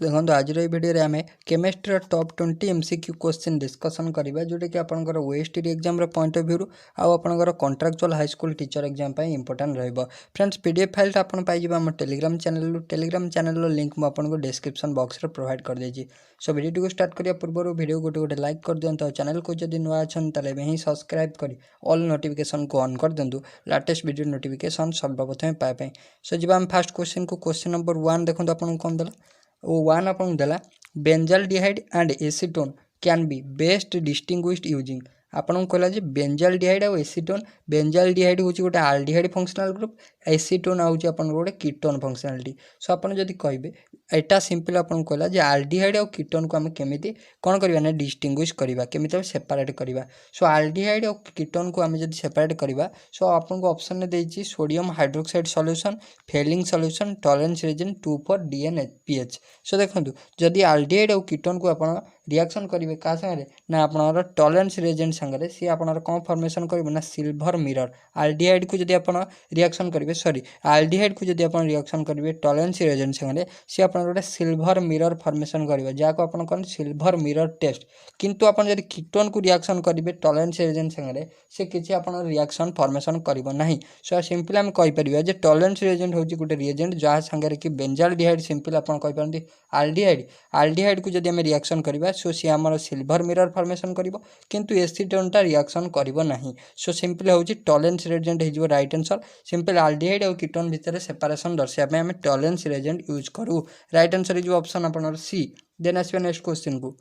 देखो आज वीडियो आम chemistry top 20 MCQ question discussion करवा जोटा कि आपंकर OST exam point of view आपर contractual high school teacher exam important रहिबो फ्रेंड्स पीडीएफ फाइल आपन पाइबा हम टेलीग्राम चैनल लिंक मु आपन को डिस्क्रिप्शन बॉक्स रे प्रोवाइड कर देजी। सो वीडियो को स्टार्ट करिया पूर्व वीडियो गोटे गोटे लाइक कर दियंतो चैनल को जदि नुआ अछन तले ही सब्सक्राइब करी ऑल नोटिफिकेशन को ऑन कर दियंतु लेटेस्ट वीडियो नोटिफिकेशन सर्वप्रथम पाए पे। सो जिबा हम फर्स्ट क्वेश्चन को क्वेश्चन नंबर 1 देखो आपन कोन दला वन अपन देला benzaldehyde and acetone can be best distinguished using आपन कहला जे बेंजाल्डिहाइड और एसीटोन बेंजाल्डिहाइड होची गोटे आल्डिहाइड फंक्शनल ग्रुप एसीटोन होची आपन गोटे कीटोन फंक्शनलिटी। सो आपन जदि कहबे एटा सिंपल आपन कहला जे आल्डिहाइड और कीटोन को हम केमिति कोन करबा ना डिस्टिंग्विश करबा केमिति सेपरेट करबा। सो आल्डिहाइड और कीटोन को हम जदि सेपरेट करबा सो आपन को ऑप्शन ने देछि sodium hydroxide solution Fehling solution Tollens reagent 2 for DNH. So देखंतु जदि आल्डिहाइड और कीटोन को आपन रिएक्शन करेंगे क्या संगे ना आप टॉलरेंस रिएजेंट संगे सी आप कौन फॉर्मेशन करेंगे ना सिल्वर मिरर आल्डिहाइड को जब आप रिएक्शन करेंगे सॉरी आल्डिहाइड को जब आप रिएक्शन करेंगे टॉलरेंस रिएजेंट संगे सी आप सिल्वर मिरर फॉर्मेशन करेंगे जहाँ को आप कौन सिल्वर मिरर टेस्ट किंतु आप जब कीटोन को रिएक्शन करेंगे टॉलरेंस रिएजेंट संगे से किसी आप रिएक्शन फॉर्मेशन करिवो नहीं। सो सिंपल आम कहीपर जे टॉलरेंस रिएजेंट हूँ गोटे रिएजेंट जहाँ संगे कि बेंजाल्डिहाइड सिंपल आप कहीपर आल्डिहाइड आल्डिहाइड को जब आम रिएक्शन करवा सो सी आम सिल्वर मिरर फॉर्मेशन करिवो किंतु एसीटोनटा रिएक्शन करिवो नहीं। सो सिंपल होची टॉलरेंस रिएजेंट हो राइट आंसर सिंपल आल्डिहाइड और कीटोन भितर सेपरेशन दर्शाइबा आम टॉलरेंस रिएजेंट यूज करूँ राइट आंसर इज ऑप्शन आपन सी। देन आसबे नेक्स्ट क्वेश्चन को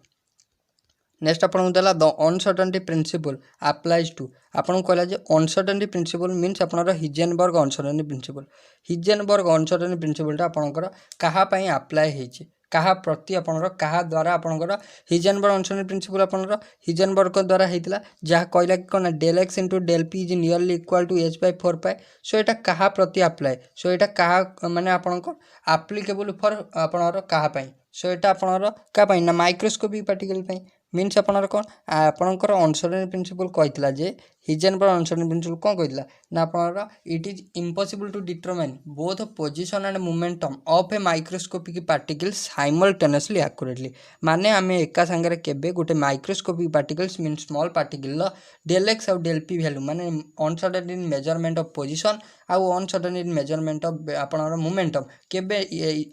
नेक्स्ट आपन देला the uncertainty principle applies to आपन कहला जे अनसर्टेनिटी प्रिंसिपल मीन्स आपन Heisenberg uncertainty principle Heisenberg uncertainty प्रिंसिपलटा आपनकर कहा पई अप्लाई हेछि कहा प्रति आपनकर कहा द्वारा आपनकर हिजेनबर्ग अनसर्टेनिटी प्रिंसिपल आपनकर हिजेनबर्ग द्वारा हेतिला जहा कहला कि कोन del x into del p is nearly equal to h by 4 pi. So एटा कहा प्रति अप्लाई सो एटा कहा माने आपनकर एप्लीकेबल फॉर आपनकर कहा पई सो एटा आपनकर का पई ना माइक्रोस्कोपिक पार्टिकल पई मीन्स आपनकर कौन आपनकर अनसर्टेनिटी प्रिंसिपल कहितला जे हिजेनबर्ग अनसर्टेनिटी प्रिंसिपल कौन कहितला ना आपनकर it is impossible to determine both position and momentum of a microscopic particle simultaneously accurately माने आमे एका संगे केबे गोटे microscopic particles mean small particle del X और डेल पी वैल्यू माने uncertainty in measurement of position आउ अनसर्टेनिटी इन मेजरमेंट ऑफ आपनकर मोमेंटम केबे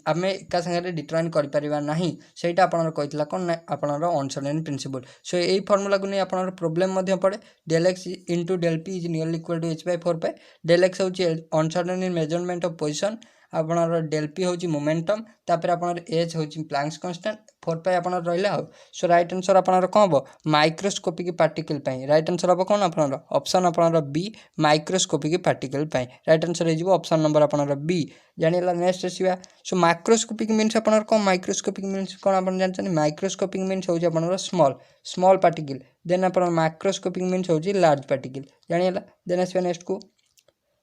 आमे एका संगे डिटरमाइन करि परिबा नाही सेटा आपनकर कहितला कोन आपनकर अनसर्टेनिटी प्रिंसिपल। सो यही फॉर्मूला को नहीं आपनकर प्रॉब्लम मध्य पड़े del x into del p is nearly equal to h by 4 pi del x होची uncertainty in measurement of position आपनकर डेल पी होची मोमेंटम तापर आपनकर h होची प्लैंक्स कांस्टेंट 4 पाई आपनकर रहला हो। सो राइट आंसर आपनकर कोन हो माइक्रोस्कोपिक पार्टिकल पई राइट आंसर हो कोन आपनकर ऑप्शन आपनकर बी माइक्रोस्कोपिक पार्टिकल पई राइट आंसर हे जिवो ऑप्शन नंबर आपनकर बी जानिला। नेक्स्ट आसीबा सो माइक्रोस्कोपिक मीन्स आपनकर कोन माइक्रोस्कोपिक मीन्स कोन आपन जानछन माइक्रोस्कोपिक मीन्स होची आपनकर स्मॉल पार्टिकल देन आपन माइक्रोस्कोपिक मीन्स होची लार्ज पार्टिकल जानिला। देन आसीबा नेक्स्ट को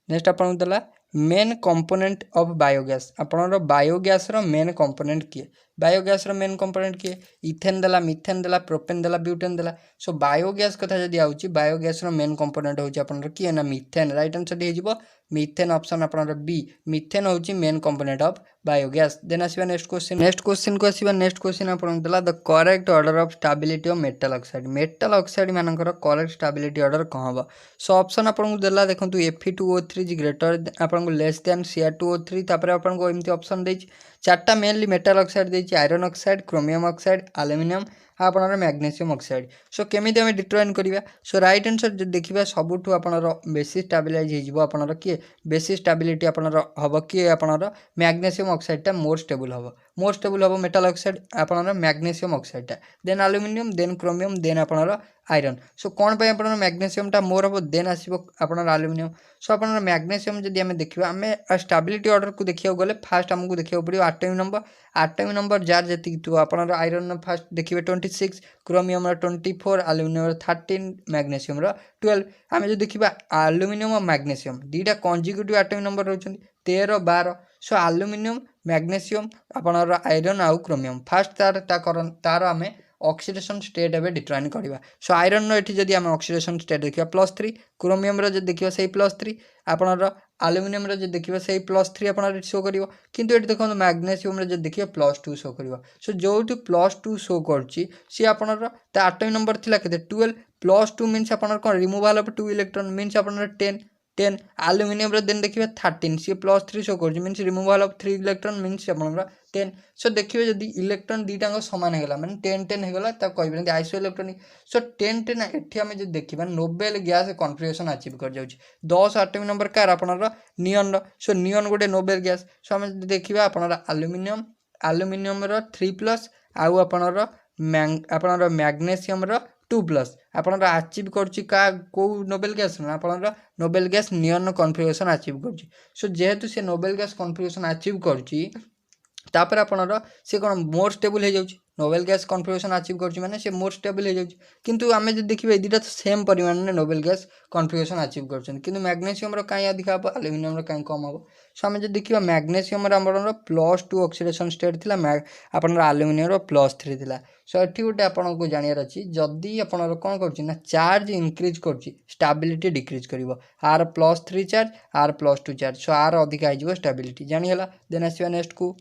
नेक्स्ट आपन दला मेन कंपोनेंट ऑफ बायोगैस आपनर बायोगैस रो मेन कंपोनेंट किए बायोगैस रो मेन कंपोनेंट किए इथेन देला मिथेन देला प्रोपेन देला ब्यूटेन देला। सो बायोगैस कथा जदि आउची बायोगैस रो मेन कंपोनेंट होची आपनर किए ना मिथेन राइट आंसर हे जिवो मिथेन ऑप्शन आपनर बी मिथेन होची main component of biogas. Then आसीबा नेक्स्ट क्वेश्चन को आसीबा नेक्स्ट क्वेश्चन आपन देला the correct order of stability of metal oxide मानकर करेक्ट स्टेबिलिटी ऑर्डर कौन हम। सो ऑप्शन आपन देला देखंतु Fe2O3 इज ग्रेटर आपन को लेस देन Cr2O3 तापर आपन को एमती ऑप्शन देछि चारटा मेनली मेटल ऑक्साइड देछि iron oxide chromium oxide aluminium आपनर मैग्नीशियम ऑक्साइड। सो केमिति हम डिटरमाइन करिवा सो राइट आंसर देखिबा सबुठु आपनर बेसी स्टेबिलाइज हे जिवो आपनर के बेसी स्टेबिलिटी आपनर हबो कि आपनर मैग्नीशियम ऑक्साइड मोर स्टेबल हबो मेटल ऑक्साइड आपनर magnesium oxide then aluminium then chromium then आपनर आयरन। सो कौन पे आपनर मैग्नीशियम टा मोर हबो देन आसीबो आपनर एल्युमिनियम। सो आपनर मैग्नीशियम जदि हम देखिबा हम स्टेबिलिटी ऑर्डर को देखियो गले फास्ट हमको देखियो पड़ियो एटॉमिक नंबर जार जति तो आपनर आयरन फास्ट देखिबे 26 क्रोमियम 24 एल्युमिनियम 13 मैग्नीशियम 12 आमे जो देखिबा एल्युमिनियम और मैग्नीशियम दीटा कंजिक्यूटिव एटॉमिक नंबर रहउछन 13 12। सो एल्युमिनियम मैग्नीशियम आपनर आयरन आउ क्रोमियम फास्ट तार आमे ऑक्सीडेशन स्टेट एबे डिटरमाइन करवा। सो आयरन एठी जदि आम ऑक्सीडेशन स्टेट देखिए +3, क्रोमियम रो देखिए से +3, आपनर एल्युमिनियम रो देखिए से +3 आपनर शो करिवो। किंतु एठी देखो मैग्नेशियम रो देखिए +2 शो करिवो। सो जोठी +2 शो करछि सी आपनर ता एटॉमिक नंबर थिला केते 12, +2 मीन्स आपनर कोन रिमूवल ऑफ 2 इलेक्ट्रॉन मीन्स आपनर 10 एल्युमिनियम रो देन देखिए 13 सी +3 शो करछि means removal of 3 electron means आपनर 10। सो देखिए जदि इलेक्ट्रॉन दीटांग समान हेगला माने 10 हेगला ता कहबे आइसो इलेक्ट्रॉनिक। सो 10 एठी हम जे देखिबा नोबेल गैस कॉन्फिगरेशन अचीव कर जाउछि। 10 एटॉमिक नंबर कार आपनर नियन रो। सो नियन गोटे नोबेल गैस। सो हम देखिबा आपनर एल्युमिनियम रो 3+ आउ आपनर मैग्नेशियम रो 2+ आपनर अचीव करछि का को नोबेल गैस ना आपनर नोबेल गैस नियन कॉन्फिगरेशन अचीव करछि। सो जेहेतु से नोबेल गैस कॉन्फिगरेशन अचीव करछि तापर आपनर से कोन मोर स्टेबल हो जाउछि। नोबेल गैस कॉन्फिगरेशन अचीव करछि माने से मोर स्टेबल हो जाउछि। किंतु आमे जे देखिबे ए दुटा तो सेम परिमाण में नोबेल गैस कॉन्फिगरेशन अचीव करछन। किंतु मैग्नेशियम रो काई अधिक हबो एल्युमिनियम रो काई कम हबो। सो आमे जे देखिबा मैग्नेशियम रो हमर +2 ऑक्सीडेशन स्टेट थिला आपनर एल्युमिनियम रो +3 थिला। सो एठी गोटे आपनको जानियार अछि जदी आपनर कोन करछि ना चार्ज इंक्रीज करछि स्टेबिलिटी डिक्रीज करिवो। आर +3 चार्ज आर +2 चार्ज। सो आर अधिक आइ जिवो स्टेबिलिटी जानि हला। देन आसीबा नेक्स्ट को।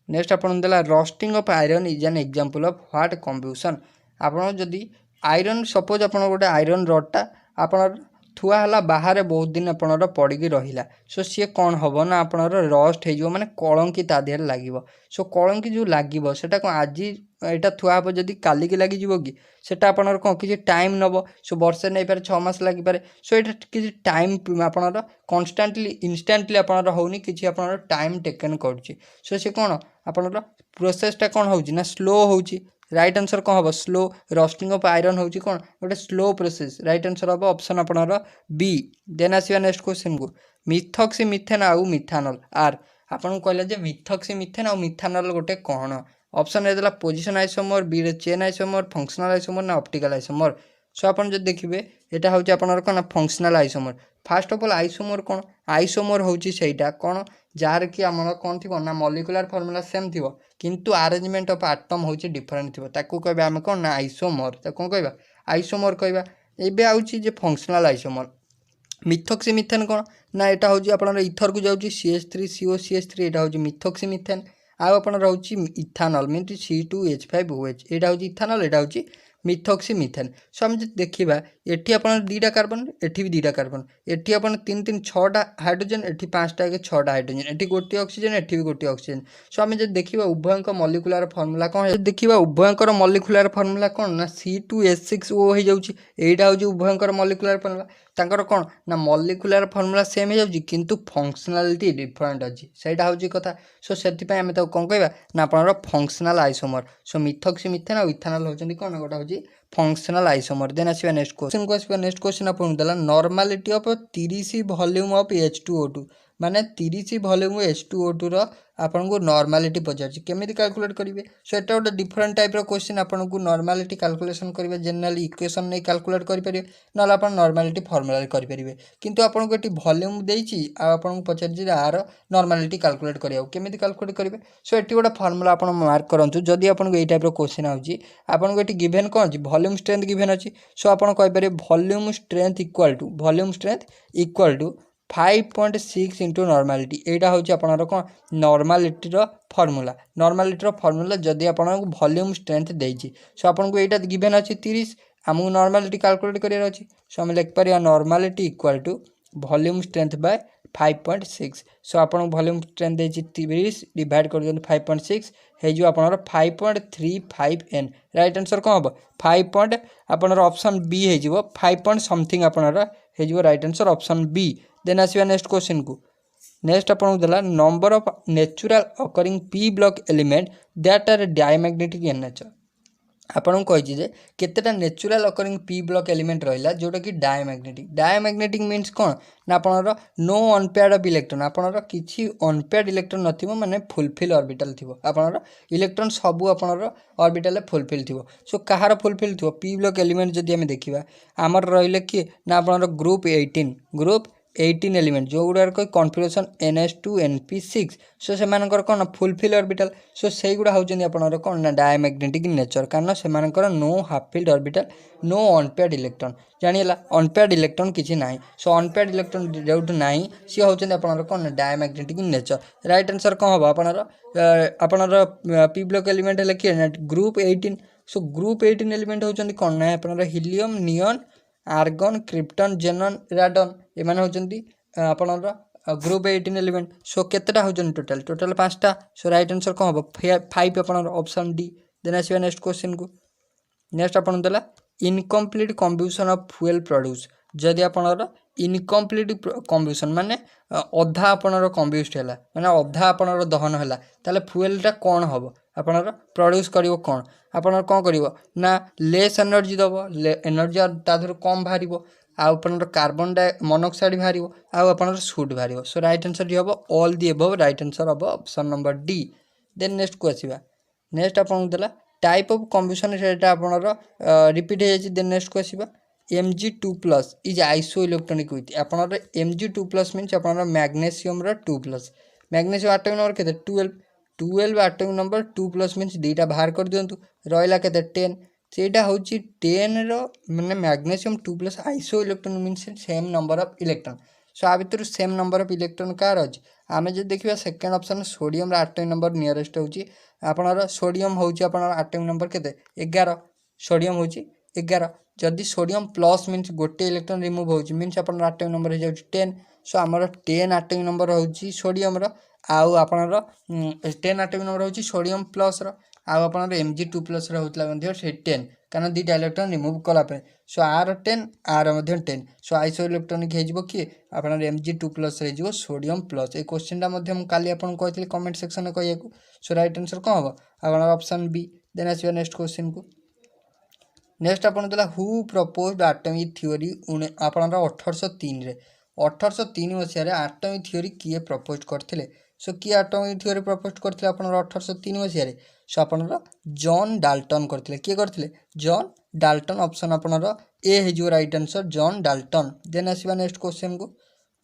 नेक्स्ट आपन देला rusting of iron is an example of what combustion. आपन जदी आयरन सपोज आपन गोटे आयरन रडटा आपन थुआ हला बाहर बहुत दिन आपन पड़ी रहिला। सो सी कौन हम ना आपन रस्ट हो माने कलंकी ता देहर लागिवो। सो कलंकी जो लागिवो सेटा कोन आज एटा थुआ हम जदी काली की लागी जिवो कि सेटा आपन कोन किछि टाइम नबो। सो वर्षे नै पारे 6 मास लागि पारे। सो एटा किछि टाइम आपन कांस्टेंटली इंस्टेंटली आपन होउनी किछि आपन टाइम टेकन करछि। सो से कोन आपन प्रोसेसटा कोन होउछि ना स्लो होउछि। राइट आंसर कौन हम स्लो। रस्टिंग ऑफ आयरन होउछि कोन गोटे स्लो प्रोसेस। राइट आंसर हम ऑप्शन आपनर बी। देन आसीबा नेक्स्ट क्वेश्चन को। मिथॉक्सी मिथेन आउ मिथानल आर आपन कहले जे मिथॉक्सी मिथेन आउ मिथानल गोटे कोन। ऑप्शन ए देला पोजीशन आइसोमर, बी रे चेन आइसोमर, फंक्शनल आइसोमर ना ऑप्टिकल आइसोमर। सो आपन जे देखिबे एटा होउछि आपनर कोन functional isomer. First of all isomer कोन आइसोमर होउछि सेटा कोन जार कि हमर कोन थिबो ना मॉलिक्यूलर फार्मूला सेम थिबो किंतु अरेंजमेंट ऑफ एटम होउछि डिफरेंट थिबो ताकू कहबे हम कोन ना आइसोमर। त कोन कहबा आइसोमर कहबा। एबे आउछि जे फंक्शनल आइसोमर। मिथॉक्सी मिथेन कोन ना एटा होउछि आपनर इथर को जाउछि CH3COCH3 एटा होउछि मिथॉक्सी मिथेन। आ आपन रहउछि इथानल मींस C2H5OH एटा होउछि इथानल एटा होउछि मिथॉक्सी मिथेन। सो हम देखिबा एठी आपन दीटा कार्बन एठी भी दीटा कार्बन एठी आपन 3 3 6टा हाइड्रोजन एठी 5टा के 6टा हाइड्रोजन एठी गोटी ऑक्सीजन एठी भी गोटी ऑक्सीजन। सो हम जे देखिबा उभयंक मॉलिक्यूलर फार्मूला कोन है देखिबा उभयंकर मॉलिक्यूलर फार्मूला कोन ना C2H6O हो जाउछि। एटा होउछि उभयंकर मॉलिक्यूलर फार्मूला। तांकर कोन ना मॉलिक्यूलर फार्मूला सेम हो जाउछि किंतु फंक्शनलिटी डिफरेंट अछि सेटा होउछि कथा। सो सेति पय हम त कोन कहबा ना आपनर functional isomer. So methoxy methane आ इथानल होचंदी कोन गोटा होउछि फंक्शनल आइसोमर। देन आसीबा नेक्स्ट क्वेश्चन को। आसीबा नेक्स्ट क्वेश्चन आपन देला normality of 30 volume of H2O2 माने 30 वॉल्यूम H2O2 रो आपन को नॉर्मलिटी पचारछि केमिति कैलकुलेट करिवे। सो एटा गोटे डिफरेंट टाइप रो क्वेश्चन आपन को नॉर्मलिटी कैलकुलेशन करिवे जनरल इक्वेशन नै कैलकुलेट करि परिवे नला आपन नॉर्मलिटी फार्मूला करि परिवे। किंतु आपन को एटी वॉल्यूम देइछि आ आपन को पचारछि आर नॉर्मलिटी कैलकुलेट करियो केमिति कैलकुलेट करिवे। सो एटी गोटे फार्मूला आपन मार्क करंतु जदि आपन को ए टाइप रो क्वेश्चन आउछि आपन को एटी गिवन कोन अछि वॉल्यूम स्ट्रेंथ गिवन अछि। सो आपन कहि परिवे volume strength equal to 5.6 into normality. एटा होछि आपनर कोन नॉर्मलिटी रो फार्मूला जदि आपन वॉल्यूम स्ट्रेंथ देइछि। सो आपन को एटा गिवन अछि 30 हमु नॉर्मलिटी कैलकुलेट करियर अछि। सो हम लिख परिया normality equal to volume strength by 5.6। So आपन वॉल्यूम स्ट्रेंथ देइछि 30 डिवाइड कर दियौ 5.6 हे जो आपनर 5.35 n। राइट आंसर कोन हबो 5. आपनर ऑप्शन बी हे जिवो 5 समथिंग आपनर हे जिवो right answer option B. Then आसीबा नेक्स्ट क्वेश्चन को। नेक्स्ट आपन देला number of natural occurring p block element that are diamagnetic in nature. आपन कहि जे केतेटा natural occurring p block element रहिला जोटा कि डायमैग्नेटिक मींस कोन ना आपनर नो अनपेयर्ड ऑफ इलेक्ट्रॉन आपनर किछि अनपेयर्ड इलेक्ट्रॉन नथिबो माने फुलफिल ऑर्बिटल थिबो आपनर इलेक्ट्रॉन सबु आपनर ऑर्बिटल फुलफिल थिबो। सो कहार फुलफिल थिबो p ब्लॉक एलिमेंट जदि हम देखिबा हमर रहिले कि ना आपनर ग्रुप 18 एलिमेंट जो गुड़ाक कन्फिगरेशन NS2 NP6 सो से कौन फुलफिल ऑर्बिटल सो से गुड़ा होउछन्ती आपनर कौन ना डायमैग्नेटिक नेचर कारण से no half filled orbital no unpaired electron जानिला अनपेयर्ड इलेक्ट्रॉन किछि नाही सो अनपेयर्ड इलेक्ट्रॉन जोट नाही सी होउछन्ती आपनर कौन डायमैग्नेटिक नेचर राइट आंसर कौन हम आपनर पी ब्लॉक एलिमेंट है किए ग्रुप 18 सो ग्रुप 18 एलिमेंट होउछन्ती कौन ना आपनर helium neon argon krypton xenon radon एमाने होउछन्ती आपनर ग्रुप 18 एलिमेंट सो केतेटा होउछन्ती टोटल 5टा सो राइट आंसर कौन हम 5 आपनर ऑप्शन डी देन आसीबा नेक्स्ट क्वेश्चन को नेक्स्ट आपन देला incomplete combustion of fuel produce जदि आपनर इनकम्प्लीट कम्ब्यूशन माने अधा आपनर कम्ब्यूस्ट हैला माने अधा आपनर दहन हैला ताले फ्यूएलटा कोन हबो आपनर प्रोड्यूस करिवो कोन आपनर कोन करिवो ना लेस एनर्जी दबो एनर्जी ताधर कम भारिवो आ आपनर कार्बन मोनोक्साइड भारिवो आ आपनर सूट भारिवो सो राइट आंसर डी हबो all the above right answer हबो option number D then next को आसीबा नेक्स्ट आपन देला टाइप ऑफ कम्ब्यूशन सेटा आपनर रिपीट हे देन नेक्स्ट को आसीबा Mg2+ is isoelectronic with आपनर Mg2+ मीन्स आपनर मैग्नेशियम रो 2+ मैग्नेशियम एटॉमिक नंबर केते 12 एटॉमिक नंबर 2+ मीन्स दीटा बाहर कर दियंतु रहिला केते 10 सेटा होची 10 रो माने magnesium 2+ iso electron means same number of electron so आ भितर सेम नंबर ऑफ इलेक्ट्रॉन कार अछि आमे जे देखिबा सेकंड ऑप्शन सोडियम रो एटॉमिक नंबर नियरेस्ट होची आपनर सोडियम होची आपनर एटॉमिक नंबर केते 11 सोडियम होची 11 जदि सोडियम प्लस मीन्स गोटे इलेक्ट्रॉन रिमूव होची मीन्स आपनर एटॉमिक नंबर हो जाउची 10 सो हमर 10 एटॉमिक नंबर होची सोडियम रो आउ आपनर 10 एटॉमिक नंबर होची सोडियम प्लस रो आउ आपनर Mg2+ रो होतला मध्ये से 10 कारण दीटा इलेक्ट्रॉन रिमूव कला पे सो आर 10 आर मध्ये 10 सो आइसो इलेक्ट्रॉनिक हे जिवो कि आपनर Mg2+ रे जिवो सोडियम प्लस ए क्वेश्चन दा मध्ये हम काली आपन कहथिले कमेंट सेक्शन में कहयकु सो राइट आंसर कोन हबो आपनर ऑप्शन बी देन आसीबा नेक्स्ट क्वेश्चन को नेक्स्ट आपन देला हु प्रपोज्ड एटॉमिक थ्योरी आपनर 1803 रे 1803 मसिया रे एटॉमिक थ्योरी किए प्रपोज करथिले सो किए एटॉमिक थ्योरी प्रपोज करथिले आपनर 1803 मसिया रे सो आपनर जॉन डाल्टन करथिले किए करथिले जॉन डाल्टन ऑप्शन आपनर ए हे जो right answer John Dalton then आसीबा नेक्स्ट क्वेश्चन को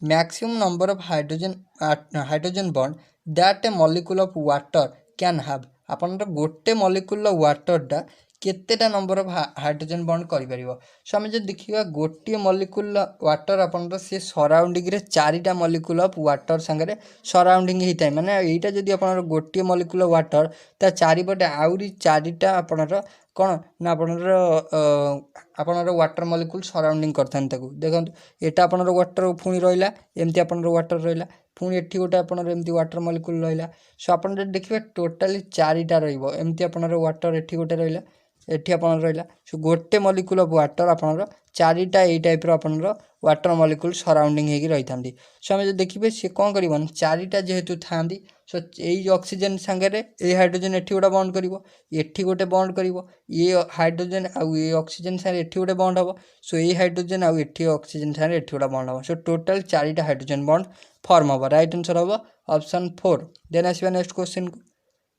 maximum number of hydrogen bond that a molecule of water can have आपनर गोटे मॉलिक्यूल वाटर डा केतेटा नंबर ऑफ हाइड्रोजन बॉन्ड करि परिबो सो हम जे देखिबा गोटे मॉलिक्यूल वाटर आपनर से सराउंडिंग रे चारिटा मॉलिक्यूल ऑफ वाटर संगे सराउंडिंग हिताय माने एटा जदि आपनर गोटे मॉलिक्यूल वाटर ता चारि बटे आउरी चारिटा आपनर कोन ना आपनर वाटर मॉलिक्यूल सराउंडिंग करथान ताकू देखंतु एटा आपनर वाटर फुनी रहिला एमती आपनर वाटर रहिला पुणी एठी गोटे आपनर एमती वाटर मॉलिक्यूल रहिला सो आपन जे देखिबा टोटली चारिटा रहिबो एमती आपनर वाटर एठी गोटे रहिला एठी आपनर रहिला सो गोटे मॉलिक्यूल ऑफ वाटर आपनर चारिटा ए टाइप रो आपनर वाटर मॉलिक्यूल सराउंडिंग हेकी रहिथांदी सो हम जे देखिबे से कोन करिवन चारिटा जेहेतु थांदी सो एई ऑक्सीजन संगे रे ए हाइड्रोजन एठी गोटे बॉन्ड करिवो एठी गोटे बॉन्ड करिवो ये हाइड्रोजन आ ये ऑक्सीजन संगे एठी गोटे बॉन्ड हबो सो ए हाइड्रोजन आ एठी ऑक्सीजन संगे एठी गोटे बॉन्ड हबो सो टोटल चारिटा हाइड्रोजन बॉन्ड फॉर्म हबो राइट आंसर हबो ऑप्शन 4 देन आसीबा नेक्स्ट क्वेश्चन को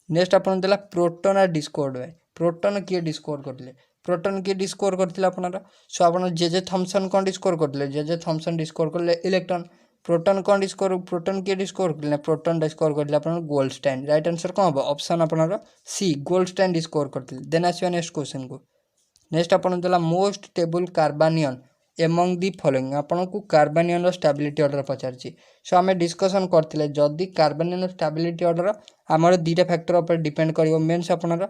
नेक्स्ट आपन देला प्रोटॉन आ डिस्कवर्ड बाय प्रोटॉन किए डिस्कवर करले प्रोटॉन किए डिस्कवर करथिला आपनरा सो आपन जे थॉमसन कोन डिस्कवर करले जे थॉमसन डिस्कवर करले इलेक्ट्रॉन प्रोटॉन कोन डिस्कवर प्रोटॉन किए डिस्कवर करले प्रोटॉन डिस्कवर करले आपन गोल्डस्टाइन राइट आंसर कोन हबो ऑप्शन आपनरा सी गोल्डस्टाइन डिस्कवर करथिले देन आसीबा नेक्स्ट क्वेश्चन को नेक्स्ट आपन देला most stable carbanion among the following आपन को कार्बनियन रो स्टेबिलिटी ऑर्डर पचारची सो हमें डिस्कशन करथिले जदी कार्बनियन रो स्टेबिलिटी ऑर्डर हमर दीटा फैक्टर ऊपर डिपेंड करिवो मेंस आपनर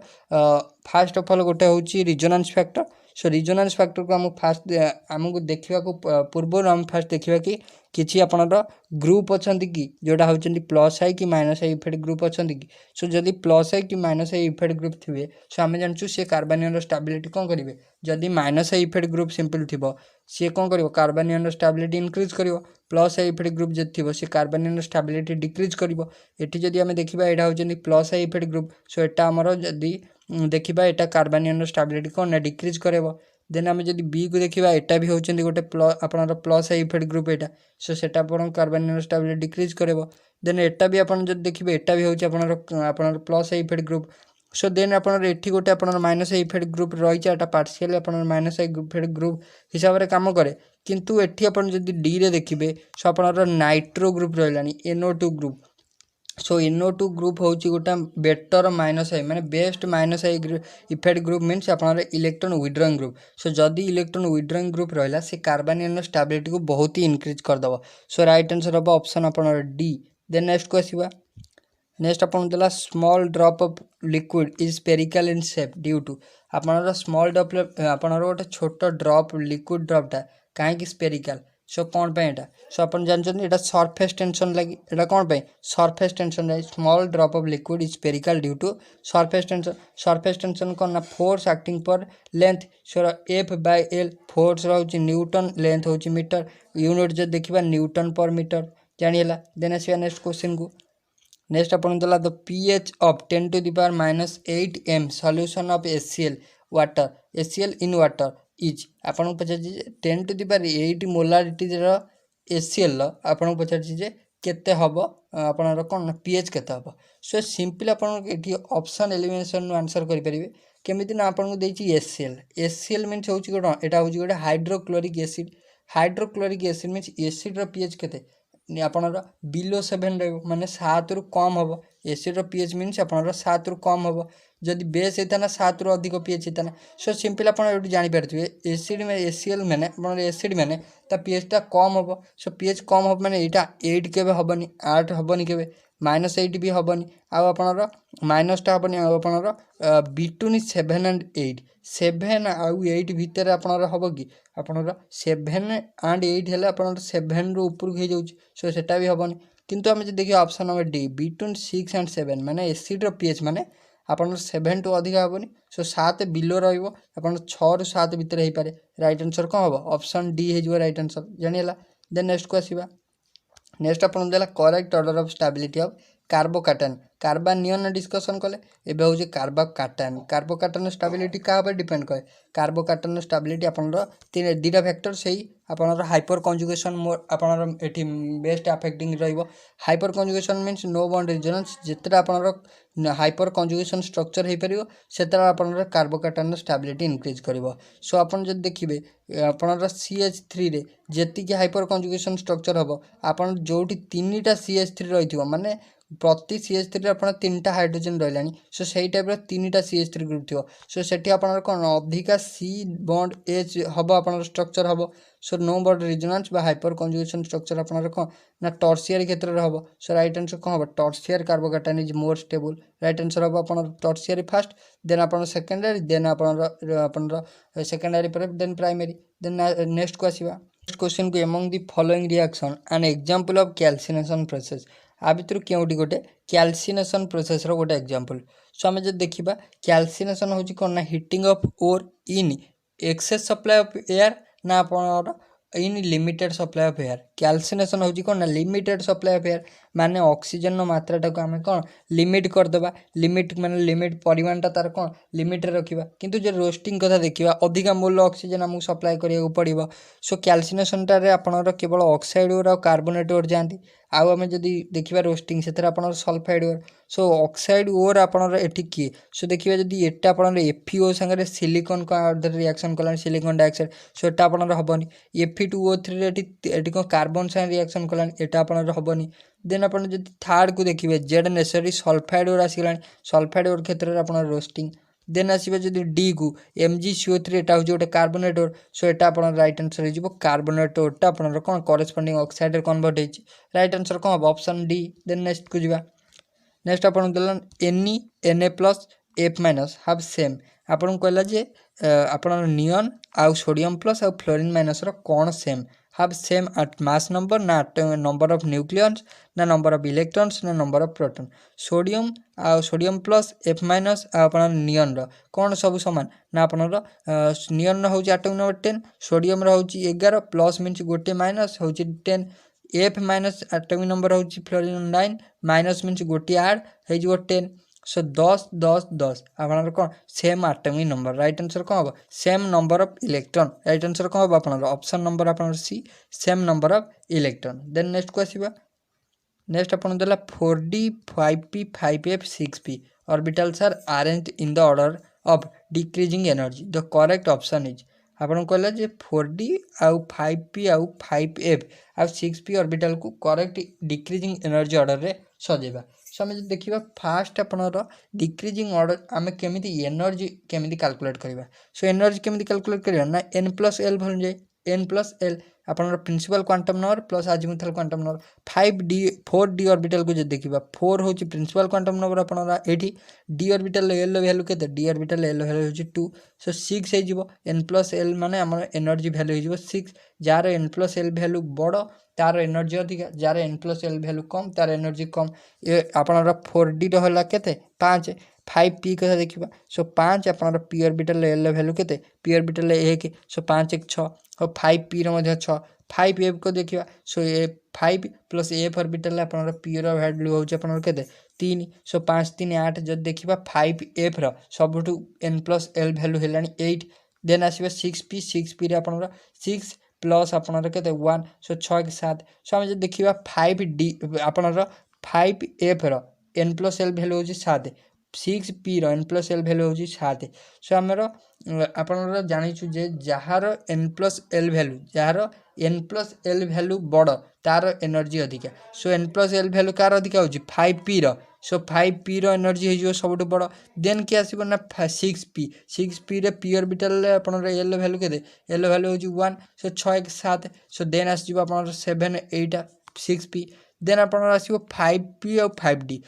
फास्ट ऑफ ऑल गोटे होची resonance factor so resonance factor को हम फास्ट हमको देखिबा को पूर्व हम फास्ट देखिबा कि किछि आपनर ग्रुप अछंती कि जोटा होचंती प्लस आई कि माइनस आई इफेक्ट ग्रुप अछंती कि सो जदी प्लस आई कि माइनस आई इफेक्ट ग्रुप थिबे सो हमें जानछु से कार्बनियन रो स्टेबिलिटी कोन करिवे जदी minus I effect group simple थिबो से कोन करिवो कार्बनियन रो स्टेबिलिटी इंक्रीज करिवो प्लस आई इफेक्ट ग्रुप जे थिबो से कार्बनियन रो स्टेबिलिटी डिक्रीज करिवो एठी जदी हमें देखिबा एडा होचंती plus I effect group so एटा हमरो जदी देखिबा एटा कार्बनियन रो स्टेबिलिटी कोन डिक्रीज करेबो देन आम जब बी को देखा यहाँ भी होती गोटे आपनर प्लस आई इफेक्ट ग्रुप यहाँ सो सेटा आपन कार्बनियन स्टेबिलिटी डिक्रीज करेबो देन एटा भी आपन जब देखिए एटा भी होची आपनर plus I effect group so then आपनर एठी गोटे आपनर माइनस आई इफेक्ट ग्रुप रही है पार्शियल आपनर माइनस आई इफेक्ट ग्रुप हिसाब से काम करे किंतु एठी अपन जदि डी रे देखिबे सो आपनर नाइट्रो ग्रुप रहलानी NO2 group. So NO2 group हूँ गोटे बेटर माइनस आई माने best minus I effect group means आपनर इलेक्ट्रॉन विड्रॉइंग ग्रुप। सो जदि इलेक्ट्रॉन विड्रॉइंग ग्रुप रहा से कार्बनियन स्टेबिलिटी को बहुत ही इंक्रीज करदेव। सो राइट आंसर हम ऑप्शन आपनर डी। देन नेक्स्ट को आसवा नेक्स्ट आपन देला small drop of liquid is spherical in shape due to आपनर स्मॉल ड्रॉप आपनर गोटे छोट ड्रॉप लिक्विड ड्रॉपटा कहीं स्पेरिकल। सो कौन पे एटा सो अपन जानछन एटा सरफेस टेंशन लगी एटा कौन पे सरफेस टेंशन लगी small drop of liquid is spherical due to surface tension. Surface tension कौन ना force acting per length. So F/L force रहउची न्यूटन लेंथ होची मीटर यूनिट जे देखिबा न्यूटन पर मीटर जानिला। देन आसीबा नेक्स्ट क्वेश्चन को नेक्स्ट अपन देला the pH of 10 to the power minus 8 m solution of HCl water HCl in water is आपन पचार 10 to the power 8 molarity HCl आपन पचार केते हबो आपनर कोन pH केते हबो। सो सिंपल आपन एठी ऑप्शन एलिमिनेशन आंसर करि परिबे केमिति ना आपन को देछि HCl मीन्स होछि कोन एटा होछि गोटे hydrochloric acid. Hydrochloric acid means acid रो pH केते आपनर बिलो 7 रहिबो माने 7 रु कम हबो। एसिड रो pH मीन्स आपनर 7 रु कम हबो जदि बेस हेता ना 7 रु अधिक pH हेता ना। सो सिंपल आपन एठी जानि परथिबे एसिड में HCl माने आपनर एसिड माने ता pH ता कम हबो। सो pH कम हबो माने एटा 8 केबे हबनी 8 हबनी केबे -8 भी हबनी आ आपनर माइनस ता हबनी आपनर बिटवीन 7 and 8 7 आउ 8 भितर आपनर हबो कि आपनर 7 and 8 हेले आपनर 7 रु ऊपर हो जाउछ। सो सेटा भी हबनी किंतु हम जे देखियो option number D between 6 and 7 माने एसिड रो pH माने आपनर 7 टू अधिक हबनी। सो 7 बिलो रहइबो आपनर 6 रु 7 भितर हे पारे राइट आंसर कोन हबो ऑप्शन डी हे जो राइट आंसर जानिला। देन नेक्स्ट को आसीबा नेक्स्ट अपन देला correct order of stability of carbocation carbanion discussion कले एबे होजे कार्बोकैटायन स्टेबिलिटी का पर डिपेंड करे कार्बोकैटायन स्टेबिलिटी आपनर तीन दीटा फैक्टर सेही आपनर हाइपर कंजुगेशन मोर आपनर एठी बेस्ट अफेक्टिंग रहइबो। Hyper conjugation means no bond resonance जेतरा आपनर हाइपर कंजुगेशन स्ट्रक्चर हे परिबो सेतरा आपनर कार्बोकैटायन स्टेबिलिटी इंक्रीज करिवो। सो आपन जे देखिबे आपनर CH3 रे जेति के हाइपर कंजुगेशन स्ट्रक्चर हबो आपन जोठी तीनटा CH3 रहिथिबो माने प्रति CH3 रे आपन तीनटा हाइड्रोजन रहलानी। सो सेही टाइप रो तीनटा CH3 ग्रुप थिबो। सो सेठी आपन कोन अधिका C बॉन्ड H हबो आपन स्ट्रक्चर हबो। सो नो बॉन्ड रेजोनेंस बा हाइपर कंजुगेशन स्ट्रक्चर आपन कोन ना टर्शियरी क्षेत्र रे हबो। सो राइट आंसर कोन हबो tertiary carbocation is more stable right answer हबो आपन टर्शियरी फर्स्ट देन आपन सेकेंडरी देन आपन सेकेंडरी पर देन प्राइमरी देन नेक्स्ट को आसीबा नेक्स्ट क्वेश्चन को among the following reaction an example of calcination process आ भितर केउटी गोटे कैल्सिनेशन प्रोसेस रो गोटे एग्जांपल। सो आमे जे देखिबा कैल्सिनेशन होची कोन ना heating of ore in excess supply of air ना आपन in limited supply of air. Calcination होची कोन ना लिमिटेड सप्लाई ऑफ एयर माने ऑक्सीजन नो मात्राटा को आमे कोन लिमिट कर देबा लिमिट माने लिमिट परिमाणटा तार कोन लिमिट रे रखिबा किंतु जे रोस्टिंग कथा देखिबा अधिका मोल ऑक्सीजन हमु सप्लाई करिया को पड़िबो। सो कैल्सिनेशन रे आपनर केवल ऑक्साइड और कार्बोनेट और जानती आउ आमे जदी देखिबा रोस्टिंग सेथरा आपनर सल्फाइड और सो ऑक्साइड और आपनर एठी की सो देखिबा जदी एटा आपनर FeO संगे सिलिकॉन का रिएक्शन कला सिलिकॉन डाइऑक्साइड सो एटा आपनर हबनी Fe2O3 रे एठी को कार्बन संगे रिएक्शन कला एटा आपनर हबनी। देन अपन जदी थर्ड को देखिबे जेड नेसेसरी सल्फाइड और आसीलानी सल्फाइड और क्षेत्र रे आपनर रोस्टिंग देन आसीबे जदी डी को MgCO3 एटा हो जोटे कार्बोनेट और सो एटा आपन राइट आंसर हे जिवो कार्बोनेट ओरटा आपन कोन करेस्पोंडिंग ऑक्साइड रे कन्वर्ट हेछि राइट आंसर कोन हबो ऑप्शन डी। देन नेक्स्ट को जिबा नेक्स्ट आपन देलन Na+F- हैव सेम आपन कहला जे आपन नियन आ सोडियम प्लस आ फ्लोरीन माइनस रो कोन same have same at mass number ना नंबर ऑफ न्यूक्लियॉन्स ना नंबर ऑफ इलेक्ट्रॉन्स ना नंबर ऑफ प्रोटॉन। सोडियम आ सोडियम प्लस F- आ आपन नियन रो कोन सब समान ना आपन रो नियन रो होची एटॉमिक नंबर 10 सोडियम रो होची 11 प्लस मींस गोटे माइनस होची 10 F- एटॉमिक नंबर होची फ्लोरीन 9 माइनस मींस गोटे ऐड हे जो 10 सो 10 10 10 आपन कोन same atomic number right answer कोन हबो same number of electron right answer कोन हबो आपन ऑप्शन नंबर आपन C same number of electron. Then next को आसीबा नेक्स्ट अपन देला 4d 5p 5f 6p orbitals are arranged in the order of decreasing energy the correct option is आपन कहला जे 4d आउ 5p आउ 5f आउ 6p ऑर्बिटल को करेक्ट डिक्रीजिंग एनर्जी ऑर्डर रे सजेबा। सो आम देखा फास्ट आपनर डिक्रीजिंग ऑर्डर आम केमिति एनर्जी केमिति कैलकुलेट करबा। सो एनर्जी केमिति कैलकुलेट करबा ना n+l भल जाए n+l आपनर principal quantum number plus azimuthal quantum number 5d 4d orbital को जे देखिबा 4 होची प्रिंसिपल क्वांटम नंबर आपनर एठी d ऑर्बिटल l वैल्यू केते d ऑर्बिटल l वैल्यू होची 2 सो 6 हे जिवो n+l माने हमर एनर्जी वैल्यू हे जिवो 6 जार n+l वैल्यू बड़ो तार एनर्जी अधिक जार n+l वैल्यू कम तार एनर्जी कम। ये आपनर 4d रहला केते 5 5p कथा देखिबा सो 5 आपनर p ऑर्बिटल l वैल्यू केते p ऑर्बिटल 1 सो 5 1 6 और 5p रो मध्ये 6 5f को देखिबा सो ए 5 प्लस f ऑर्बिटल आपनर p रो वैल्यू होची आपनर केते 3 सो 5 3 8 जद देखिबा 5f रो सबटू n+l वैल्यू हेलानी 8 देन आसीबा 6p रे आपनर 6 प्लस आपनर केते 1 सो 6 के 7 सो हम जद देखिबा 5d आपनर 5f रो n+l वैल्यू होची 7 6p रो n+l वैल्यू होची 7 सो हमरो आपनर जानिछु जे जहार n+l वैल्यू जहार n+l वैल्यू बड़ तार एनर्जी अधिका सो n+l वैल्यू कार अधिका होची 5p रो सो 5p रो एनर्जी हे जो सबटू बड़ देन के आसीबो ना 6p रे p ऑर्बिटल आपनर l वैल्यू केते l वैल्यू होची 1 सो 6 1 7 सो देन आसीबो आपनर 7 8 6p देन आपनर आसीबो 5p और 5d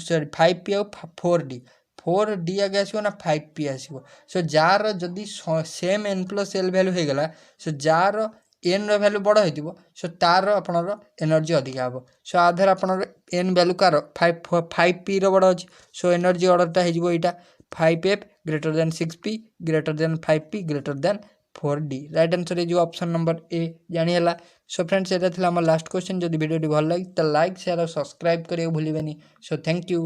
सॉरी 5p और 4d 4d आगे आसीबो ना 5p आसीबो सो जार जदी सेम n+l वैल्यू हे गला सो जार n रो वैल्यू बड़ हेतिबो सो तार आपनर एनर्जी अधिक हबो सो आधर आपनर n वैल्यू कार 5p रो बड़ अछि सो एनर्जी ऑर्डर ता हेजिबो एटा 5f greater than 6p greater than 5p greater than 4d right answer है जो ऑप्शन नंबर ए जानि हला। सो फ्रेंड्स एटा थिला हमर लास्ट क्वेश्चन जदी वीडियो भल लागी त लाइक शेयर और सब्सक्राइब करियो भूलिबेनी। So thank you.